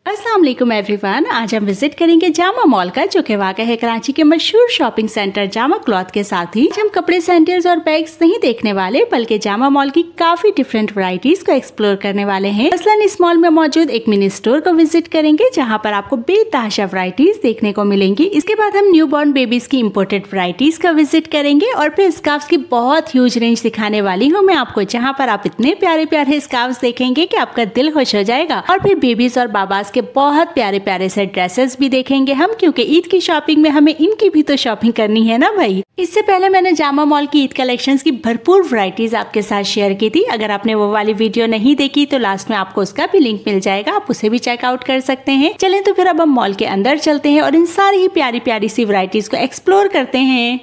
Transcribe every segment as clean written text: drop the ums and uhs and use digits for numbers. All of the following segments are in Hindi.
अस्सलाम वालेकुम एवरीवन। आज हम विजिट करेंगे जामा मॉल का, जो कि वाक़ है कराची के मशहूर शॉपिंग सेंटर जामा क्लॉथ के साथ ही हम कपड़े, सैंडल्स और बैग्स नहीं देखने वाले, बल्कि जामा मॉल की काफी डिफरेंट वैरायटीज को एक्सप्लोर करने वाले हैं। मसलन इस मॉल में मौजूद एक मिनी स्टोर को विजिट करेंगे, जहाँ पर आपको बेतहाशा वैरायटीज देखने को मिलेंगी। इसके बाद हम न्यू बॉर्न बेबीज की इम्पोर्टेड वैरायटीज का विजिट करेंगे और फिर स्कार्फ्स की बहुत ह्यूज रेंज दिखाने वाली हूँ मैं आपको, जहाँ पर आप इतने प्यारे प्यारे स्कार्फ्स देखेंगे कि आपका दिल खुश हो जाएगा। और फिर बेबीज और बाबास के बहुत प्यारे प्यारे से ड्रेसेस भी देखेंगे हम, क्योंकि ईद की शॉपिंग में हमें इनकी भी तो शॉपिंग करनी है ना भाई। इससे पहले मैंने जामा मॉल की ईद कलेक्शंस की भरपूर वैरायटीज आपके साथ शेयर की थी। अगर आपने वो वाली वीडियो नहीं देखी तो लास्ट में आपको उसका भी लिंक मिल जाएगा, आप उसे भी चेकआउट कर सकते हैं। चलें तो फिर अब हम मॉल के अंदर चलते हैं और इन सारी ही प्यारी प्यारी सी वैरायटीज को एक्सप्लोर करते हैं।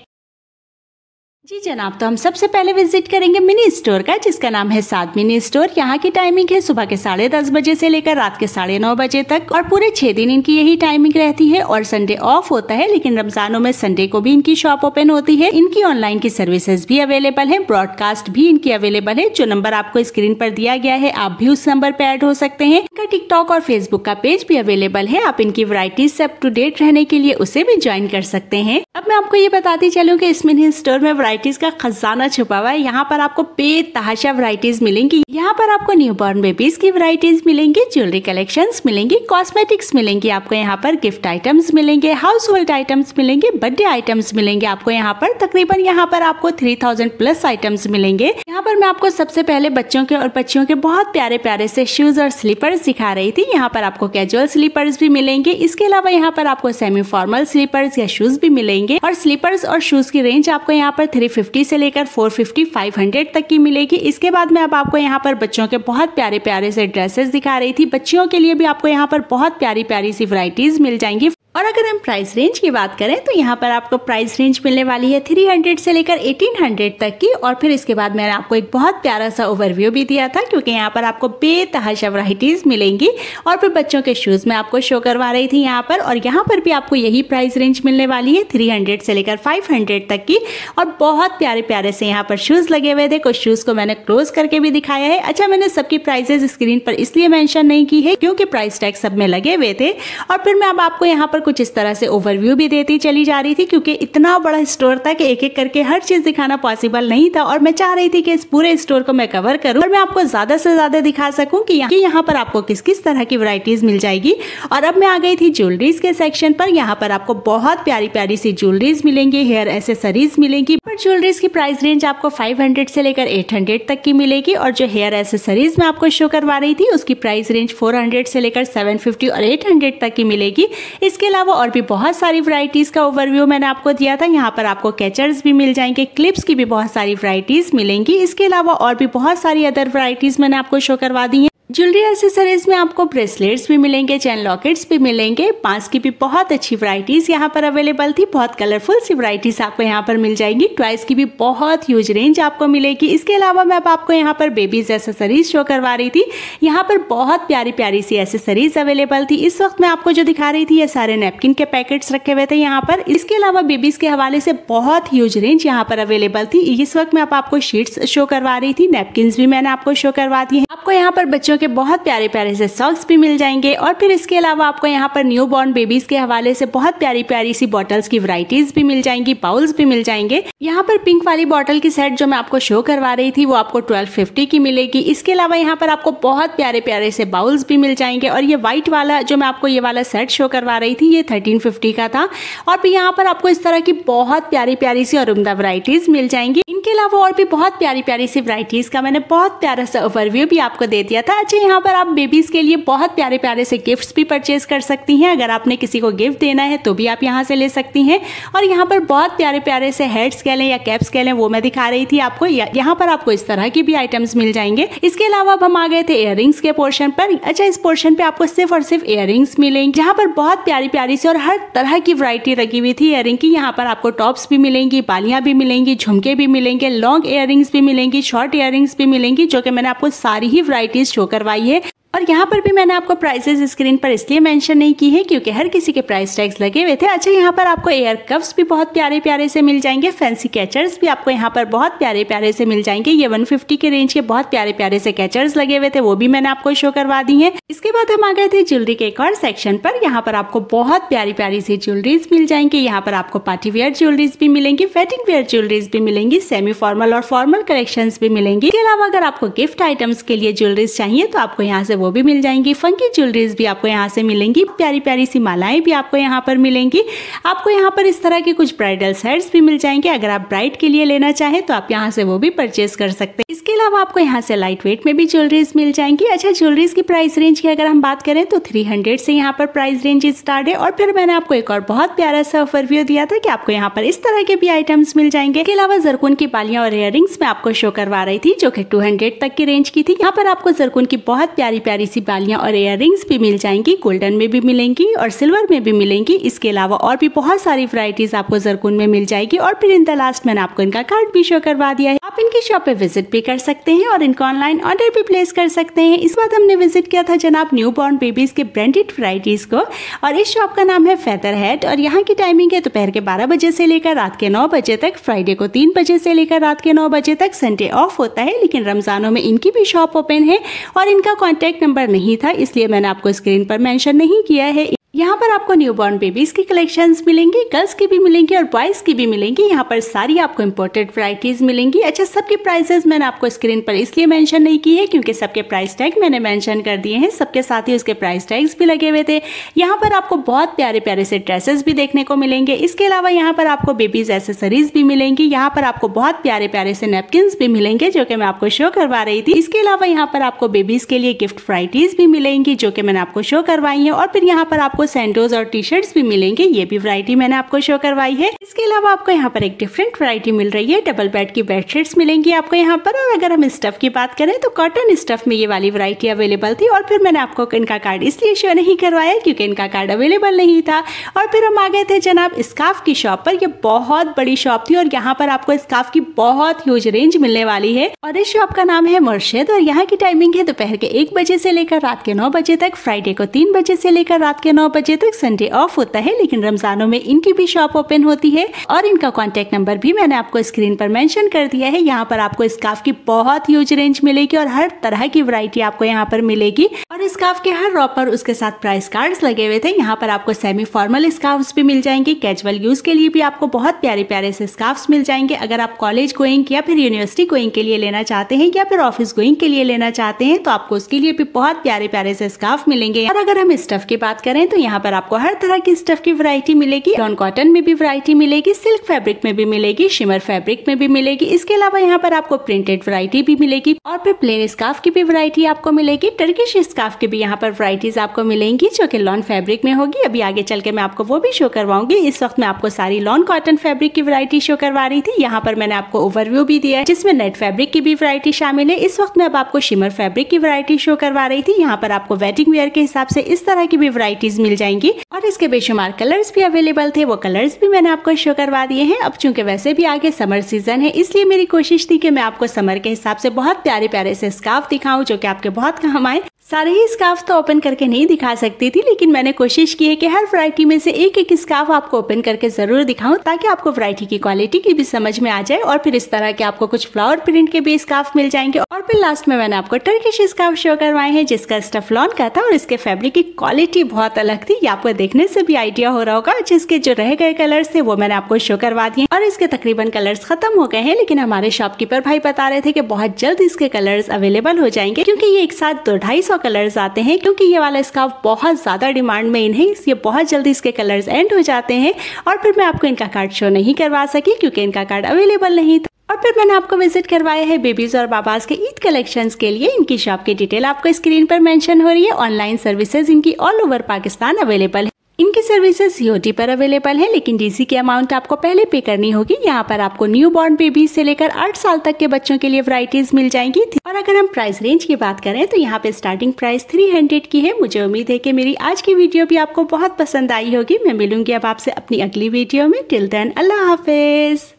जी जनाब, तो हम सबसे पहले विजिट करेंगे मिनी स्टोर का, जिसका नाम है साद मिनी स्टोर। यहाँ की टाइमिंग है सुबह के 10:30 बजे से लेकर रात के 9:30 बजे तक, और पूरे 6 दिन इनकी यही टाइमिंग रहती है और संडे ऑफ होता है। लेकिन रमजानों में संडे को भी इनकी शॉप ओपन होती है। इनकी ऑनलाइन की सर्विसेज भी अवेलेबल है, ब्रॉडकास्ट भी इनकी अवेलेबल है। जो नंबर आपको स्क्रीन पर दिया गया है, आप भी उस नंबर पे ऐड हो सकते हैं। इनका टिकटॉक और फेसबुक का पेज भी अवेलेबल है, आप इनकी वैरायटीज से अप टू डेट रहने के लिए उसे भी ज्वाइन कर सकते हैं। अब मैं आपको ये बताती चलूँ कि इस मिनी स्टोर में वैरायटीज का खजाना छुपा हुआ है। यहाँ पर आपको बेतहाशा वैरायटीज मिलेंगी। यहाँ पर आपको न्यूबॉर्न बेबीज की वैरायटीज मिलेंगी, ज्वेलरी कलेक्शंस मिलेंगी, कॉस्मेटिक्स मिलेंगी, आपको यहाँ पर गिफ्ट आइटम्स मिलेंगे, हाउस होल्ड आइटम्स मिलेंगे, बर्थडे आइटम्स मिलेंगे। आपको यहाँ पर तकरीबन यहाँ पर आपको 3000 प्लस आइटम्स मिलेंगे। यहाँ पर मैं आपको सबसे पहले बच्चों के और बच्चियों के बहुत प्यारे प्यारे से शूज और स्लीपर्स दिखा रही थी। यहाँ पर आपको कैजुअल स्लीपर्स भी मिलेंगे। इसके अलावा यहाँ पर आपको सेमी फॉर्मल स्लीपर्स या शूज भी मिलेंगे, और स्लीपर्स और शूज की रेंज आपको यहाँ पर 350 से लेकर 450, 500 तक की मिलेगी। इसके बाद में अब आपको यहाँ पर बच्चों के बहुत प्यारे प्यारे से ड्रेसेस दिखा रही थी। बच्चियों के लिए भी आपको यहाँ पर बहुत प्यारी प्यारी सी वैरायटीज मिल जाएंगी। और अगर हम प्राइस रेंज की बात करें तो यहाँ पर आपको प्राइस रेंज मिलने वाली है 300 से लेकर 1800 तक की। और फिर इसके बाद मैंने आपको एक बहुत प्यारा सा ओवरव्यू भी दिया था, क्योंकि यहाँ पर आपको बेतहाशा वैरायटीज मिलेंगी। और फिर बच्चों के शूज में आपको शो करवा रही थी यहाँ पर, और यहाँ पर भी आपको यही प्राइस रेंज मिलने वाली है 300 से लेकर 500 तक की। और बहुत प्यारे प्यारे से यहाँ पर शूज लगे हुए थे। कुछ शूज को मैंने क्लोज करके भी दिखाया है। अच्छा, मैंने सबकी प्राइसेस स्क्रीन पर इसलिए मेंशन नहीं की है क्योंकि प्राइस टैग सब में लगे हुए थे। और फिर मैं अब आपको यहाँ पर कुछ इस तरह से ओवरव्यू भी देती चली जा रही थी, क्योंकि इतना बड़ा स्टोर था कि एक एक करके हर चीज दिखाना पॉसिबल नहीं था, और मैं चाह रही थी कि इस पूरे स्टोर को मैं कवर करूं और मैं आपको ज्यादा से ज्यादा दिखा सकूं कि यहाँ पर आपको किस किस तरह की वैरायटीज मिल जाएगी। और अब मैं आ गई थी ज्वेलरीज के सेक्शन पर। यहाँ पर आपको बहुत प्यारी प्यारी सी ज्वेलरीज मिलेंगी, हेयर एसेसरीज मिलेंगी। पर ज्वेलरीज की प्राइस रेंज आपको 500 से लेकर 800 तक की मिलेगी, और जो हेयर एसेसरीज मैं आपको शो करवा रही थी उसकी प्राइस रेंज 400 से लेकर 750 और 800 तक की मिलेगी। इसके अलावा और भी बहुत सारी वैरायटीज का ओवरव्यू मैंने आपको दिया था। यहाँ पर आपको कैचर्स भी मिल जाएंगे, क्लिप्स की भी बहुत सारी वैरायटीज मिलेंगी। इसके अलावा और भी बहुत सारी अदर वैरायटीज मैंने आपको शो करवा दी है। ज्वेलरी एक्सेसरीज में आपको ब्रेसलेट्स भी मिलेंगे, चेन लॉकेट्स भी मिलेंगे, पास की भी बहुत अच्छी वैरायटीज यहाँ पर अवेलेबल थी। बहुत कलरफुल सी वैरायटीज आपको यहाँ पर मिल जाएंगी। टॉयज की भी बहुत ह्यूज रेंज आपको मिलेगी। इसके अलावा मैं अब आपको यहाँ पर बेबीज एक्सेसरीज शो करवा रही थी। यहाँ पर बहुत प्यारी प्यारी सी एक्सेसरीज अवेलेबल थी। इस वक्त मैं आपको जो दिखा रही थी ये सारे नैपकिन के पैकेट्स रखे हुए थे यहाँ पर। इसके अलावा बेबीज के हवाले से बहुत ह्यूज रेंज यहाँ पर अवेलेबल थी। इस वक्त मैं अब आपको शीट्स शो करवा रही थी, नैपकिन भी मैंने आपको शो करवा दी है। आपको यहाँ पर बच्चों के बहुत प्यारे प्यारे से सॉक्स भी मिल जाएंगे। और फिर इसके अलावा आपको यहाँ पर न्यू बॉर्न बेबीज के हवाले से बहुत प्यारी प्यारी सी बॉटल्स की वैरायटीज भी मिल जाएंगी, बाउल्स भी मिल जाएंगे। यहाँ पर पिंक वाली बॉटल की सेट जो मैं आपको शो करवा रही थी वो आपको 1250 की मिलेगी। इसके अलावा यहाँ पर आपको बहुत प्यारे प्यारे से बाउल्स भी मिल जाएंगे। और ये व्हाइट वाला जो मैं आपको ये वाला सेट शो करवा रही थी ये 1350 का था। और फिर यहाँ पर आपको इस तरह की बहुत प्यारी प्यारी सी और उम्दा वैरायटीज मिल जाएंगी। इनके अलावा और भी बहुत प्यारी प्यारी सी वैरायटीज का मैंने बहुत प्यारा सा ओवरव्यू भी आपको दे दिया था। अच्छा, यहाँ पर आप बेबीज के लिए बहुत प्यारे प्यारे से गिफ्ट्स भी परचेज कर सकती हैं। अगर आपने किसी को गिफ्ट देना है तो भी आप यहाँ से ले सकती हैं। और यहाँ पर बहुत प्यारे प्यारे से हेड्स कह लें या कैप्स कह लें, वो मैं दिखा रही थी आपको। यहाँ पर आपको इस तरह की भी आइटम्स मिल जाएंगे। इसके अलावा अब हम आ गए थे इयररिंग्स के पोर्शन पर। अच्छा, इस पोर्शन पे आपको सिर्फ और सिर्फ इयररिंग्स मिलेंगे, जहाँ पर बहुत प्यारी प्यारी सी और हर तरह की वैरायटी रखी हुई थी इयररिंग की। यहाँ पर आपको टॉप्स भी मिलेंगी, बालियां भी मिलेंगी, झुमके भी मिलेंगे, लॉन्ग इयररिंग्स भी मिलेंगी, शॉर्ट इयररिंग्स भी मिलेंगी, जो कि मैंने आपको सारी ही वैरायटीज शो करवाई है। और यहाँ पर भी मैंने आपको प्राइसेस स्क्रीन पर इसलिए मेंशन नहीं की है क्योंकि हर किसी के प्राइस टैग्स लगे हुए थे। अच्छा, यहाँ पर आपको एयर कप्स भी बहुत प्यारे प्यारे से मिल जाएंगे, फैंसी कैचर्स भी आपको यहाँ पर बहुत प्यारे प्यारे से मिल जाएंगे। ये 150 के रेंज के बहुत प्यारे प्यारे से कैचर्स लगे हुए थे, वो भी मैंने आपको शो करवा दी है। इसके बाद हम आ गए थे ज्वेलरी के एक और सेक्शन पर। यहाँ पर आपको बहुत प्यारी प्यारी सी ज्वेलरीज मिल जाएंगी। यहाँ पर आपको पार्टी वेयर ज्वेलरीज भी मिलेंगी, वेडिंग वेयर ज्वेलरीज भी मिलेंगी, सेमी फॉर्मल और फॉर्मल कलेक्शंस भी मिलेंगी। इसके अलावा अगर आपको गिफ्ट आइटम्स के लिए ज्वेलरीज चाहिए तो आपको यहाँ से वो भी मिल जाएंगी। फंकी ज्वेलरीज भी आपको यहाँ से मिलेंगी, प्यारी प्यारी सी मालाएं भी आपको यहाँ पर मिलेंगी। आपको यहाँ पर इस तरह के कुछ ब्राइडल सेट्स भी मिल जाएंगे। अगर आप ब्राइड के लिए लेना चाहें तो आप यहाँ से वो भी परचेज कर सकते हैं। इसके अलावा आपको यहाँ से लाइट वेट में भी ज्वेलरीज मिल जाएंगी। अच्छा, ज्वेलरीज की प्राइस रेंज की अगर हम बात करें तो 300 से यहाँ पर प्राइस रेंज स्टार्ट है। और फिर मैंने आपको एक और बहुत प्यारा सा ओवरव्यू दिया था कि आपको यहाँ पर इस तरह के भी आइटम्स मिल जाएंगे। इसके अलावा जरकुन की बालियां और इयररिंग्स में आपको शो करवा रही थी जो कि 200 तक की रेंज की थी। यहाँ पर आपको जरकुन की बहुत प्यारी प्यारी सी बालियां और इयररिंग्स भी मिल जाएंगी, गोल्डन में भी मिलेंगी और सिल्वर में भी मिलेंगी। इसके अलावा और भी बहुत सारी वैरायटीज आपको जरकुन में मिल जाएगी। और फिर इन द लास्ट मैंने आपको इनका कार्ड भी शो करवा दिया है। आप इनकी शॉप पे विजिट भी कर सकते हैं और इनका ऑनलाइन ऑर्डर भी प्लेस कर सकते हैं। इस बार हमने विजिट किया था जनाब न्यू बॉर्न बेबीज के ब्रांडेड वैरायटीज को, और इस शॉप का नाम है फेदर हेड। और यहाँ की टाइमिंग है दोपहर के 12 बजे से लेकर रात के 9 बजे तक, फ्राइडे को 3 बजे से लेकर रात के 9 बजे तक, संडे ऑफ होता है। लेकिन रमजानों में इनकी भी शॉप ओपन है और इनका कॉन्टैक्ट नंबर नहीं था इसलिए मैंने आपको स्क्रीन पर मेंशन नहीं किया है। यहाँ पर आपको न्यूबॉर्न बेबीज की कलेक्शंस मिलेंगी, गर्ल्स की भी मिलेंगी और बॉयज की भी मिलेंगी। यहाँ पर सारी आपको इम्पोर्टेड वैरायटीज मिलेंगी। अच्छा, सबके प्राइसेस मैंने आपको स्क्रीन पर इसलिए मेंशन नहीं की है क्योंकि सबके प्राइस टैग मैंने मेंशन कर दिए हैं, सबके साथ ही उसके प्राइस टैग्स भी लगे हुए थे। यहाँ पर आपको बहुत प्यारे प्यारे से ड्रेसेस भी देखने को मिलेंगे। इसके अलावा यहाँ पर आपको बेबीज एसेसरीज भी मिलेंगी। यहाँ पर आपको बहुत प्यारे प्यारे से नैपकिन्स भी मिलेंगे जो कि मैं आपको शो करवा रही थी। इसके अलावा यहाँ पर आपको बेबीज के लिए गिफ्ट वैरायटीज भी मिलेंगी जो कि मैंने आपको शो करवाई है। और फिर यहाँ पर आपको सैंडोज और टी-शर्ट्स भी मिलेंगे, ये भी वैरायटी मैंने आपको शो करवाई है। इसके अलावा आपको यहाँ पर एक डिफरेंट वैरायटी मिल रही है, डबल बेड की बेडशीट्स मिलेंगी आपको यहाँ पर। और अगर हम स्टफ की बात करें तो कॉटन स्टफ में ये वाली वैरायटी अवेलेबल थी। और फिर मैंने आपको इनका कार्ड इसलिए शो नहीं करवाया क्योंकि इनका कार्ड अवेलेबल नहीं था। और फिर हम आ गए थे जनाब स्कार्फ की शॉप पर। ये बहुत बड़ी शॉप थी और यहाँ पर आपको स्कार्फ की बहुत ह्यूज रेंज मिलने वाली है। और इस शॉप का नाम है मुर्शिद और यहाँ की टाइमिंग है दोपहर के 1 बजे से लेकर रात के 9 बजे तक, फ्राइडे को 3 बजे से लेकर रात के 9 बजे तक, संडे ऑफ होता है। लेकिन रमजानों में इनकी भी शॉप ओपन होती है और इनका कॉन्टैक्ट नंबर भी मैंने आपको स्क्रीन पर मेंशन कर दिया है। यहाँ पर आपको स्कार्फ की बहुत ह्यूज रेंज मिलेगी और हर तरह की वैरायटी आपको यहाँ पर मिलेगी। और स्कार्फ के हर रॉ पर उसके साथ प्राइस कार्ड्स लगे हुए थे। यहाँ पर आपको सेमी फॉर्मल स्कार्फ्स भी मिल जाएंगे, कैजुअल यूज के लिए भी आपको बहुत प्यारे प्यारे से स्कार्फ्स मिल जाएंगे। अगर आप कॉलेज गोइंग या फिर यूनिवर्सिटी गोइंग के लिए लेना चाहते हैं या फिर ऑफिस गोइंग के लिए लेना चाहते हैं तो आपको उसके लिए भी बहुत प्यारे प्यारे से स्कार्फ मिलेंगे। और अगर हम स्टफ की बात करें तो यहाँ पर आपको हर तरह की स्टफ की वैरायटी मिलेगी। डॉन कॉटन में भी वैरायटी मिलेगी, सिल्क फैब्रिक में भी मिलेगी, शिमर फैब्रिक में भी मिलेगी। इसके अलावा यहाँ पर आपको प्रिंटेड वैरायटी भी मिलेगी और फिर प्लेन स्कार्फ की भी वैरायटी आपको मिलेगी। टर्किश स्कार्फ की भी यहाँ पर वैरायटीज आपको मिलेंगी जो कि लॉन फैब्रिक में होगी। अभी आगे चल के मैं आपको वो भी शो करवाऊंगी। इस वक्त मैं आपको सारी लॉन कॉटन फैब्रिक की वैरायटी शो करवा रही थी। यहाँ पर मैंने आपको ओवरव्यू भी दिया है जिसमें नेट फैब्रिक की भी वैरायटी शामिल है। इस वक्त मैं अब आपको शिमर फैब्रिक की वैरायटी शो करवा रही थी। यहाँ पर आपको वेडिंग वेयर के हिसाब से इस तरह की भी वैरायटीज मिल जाएंगी और इसके बेशुमार कलर्स भी अवेलेबल थे, वो कलर्स भी मैंने आपको शो करवा दिए हैं। अब चूंकि वैसे भी आगे समर सीजन है इसलिए मेरी कोशिश थी कि मैं आपको समर के हिसाब से बहुत प्यारे प्यारे से स्कार्फ दिखाऊं जो कि आपके बहुत काम आए। सारे ही स्कार्फ तो ओपन करके नहीं दिखा सकती थी लेकिन मैंने कोशिश की है कि हर वैरायटी में से एक एक स्कार्फ आपको ओपन करके जरूर दिखाऊं ताकि आपको वैरायटी की क्वालिटी की भी समझ में आ जाए। और फिर इस तरह के आपको कुछ फ्लावर प्रिंट के भी स्कार्फ मिल जाएंगे। और फिर लास्ट में मैंने आपको टर्किश स्कार्फ शो करवाए हैं जिसका स्टफ लॉन का था और इसके फैब्रिक की क्वालिटी बहुत अलग थी। ये आपको देखने से भी आइडिया हो रहा होगा। जिसके जो रह गए कलर्स थे वो मैंने आपको शो करवा दिए और इसके तकरीबन कलर्स खत्म हो गए हैं। लेकिन हमारे शॉपकीपर भाई बता रहे थे कि बहुत जल्द इसके कलर्स अवेलेबल हो जाएंगे क्योंकि ये एक साथ 200-250 कलर्स आते हैं। क्योंकि ये वाला स्कार्फ बहुत ज्यादा डिमांड में है इसलिए बहुत जल्दी इसके कलर्स एंड हो जाते हैं। और फिर मैं आपको इनका कार्ड शो नहीं करवा सकी क्योंकि इनका कार्ड अवेलेबल नहीं था। और फिर मैंने आपको विजिट करवाया है बेबीज और बाबास के ईद कलेक्शंस के लिए। इनकी शॉप की डिटेल आपको स्क्रीन पर मेंशन हो रही है। ऑनलाइन सर्विसेज इनकी ऑल ओवर पाकिस्तान अवेलेबल है। इनकी सर्विसेज सीओडी पर अवेलेबल है लेकिन डीसी की अमाउंट आपको पहले पे करनी होगी। यहाँ पर आपको न्यू बॉर्न बेबीज से लेकर 8 साल तक के बच्चों के लिए वैरायटीज मिल जाएंगी। और अगर हम प्राइस रेंज की बात करें तो यहाँ पे स्टार्टिंग प्राइस 300 की है। मुझे उम्मीद है कि मेरी आज की वीडियो भी आपको बहुत पसंद आई होगी। मैं मिलूंगी अब आपसे अपनी अगली वीडियो में। टिल देन अल्लाह हाफिज।